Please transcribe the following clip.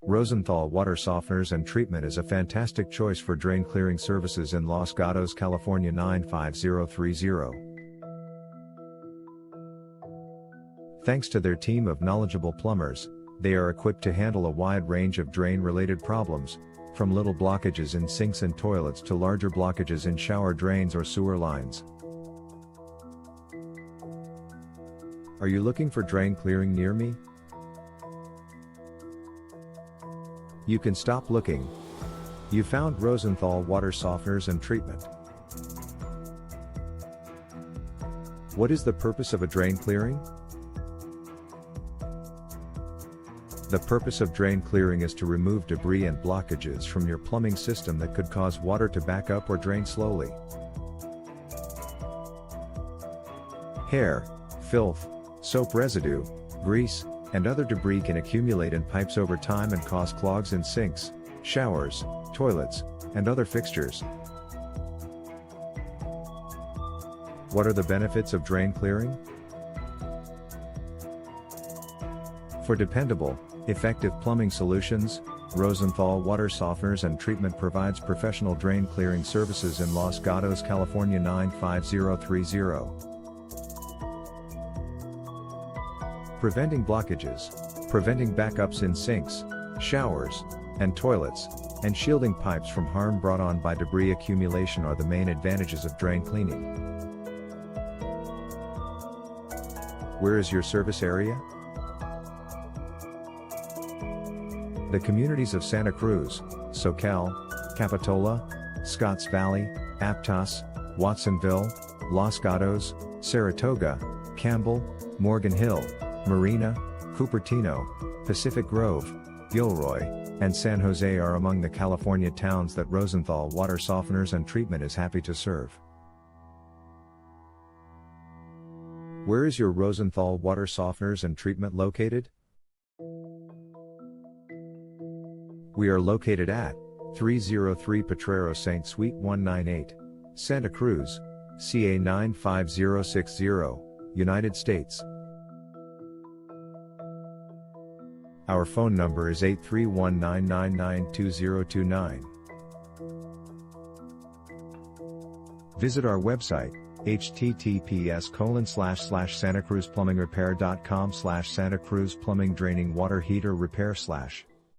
Rosenthal Water Softeners and Treatment is a fantastic choice for drain clearing services in Los Gatos, California 95030. Thanks to their team of knowledgeable plumbers, they are equipped to handle a wide range of drain-related problems, from little blockages in sinks and toilets to larger blockages in shower drains or sewer lines. Are you looking for drain clearing near me? You can stop looking. You found Rosenthal Water Softeners and Treatment. What is the purpose of a drain clearing? The purpose of drain clearing is to remove debris and blockages from your plumbing system that could cause water to back up or drain slowly. Hair, filth, soap residue, grease, and other debris can accumulate in pipes over time and cause clogs in sinks, showers, toilets, and other fixtures. What are the benefits of drain clearing? For dependable, effective plumbing solutions, Rosenthal Water Softeners and Treatment provides professional drain clearing services in Los Gatos, California 95030. Preventing blockages, preventing backups in sinks, showers, and toilets, and shielding pipes from harm brought on by debris accumulation are the main advantages of drain cleaning. Where is your service area? The communities of Santa Cruz, Socal, Capitola, Scotts Valley, Aptos, Watsonville, Los Gatos, Saratoga, Campbell, Morgan Hill, Marina, Cupertino, Pacific Grove, Gilroy, and San Jose are among the California towns that Rosenthal Water Softeners and Treatment is happy to serve. Where is your Rosenthal Water Softeners and Treatment located? We are located at 303 Potrero St. Suite 198, Santa Cruz, CA 95060, United States. Our phone number is 831-999-2029. Visit our website, https://santacruzplumbingrepair.com/Santa Cruz Plumbing Draining Water Heater Repair/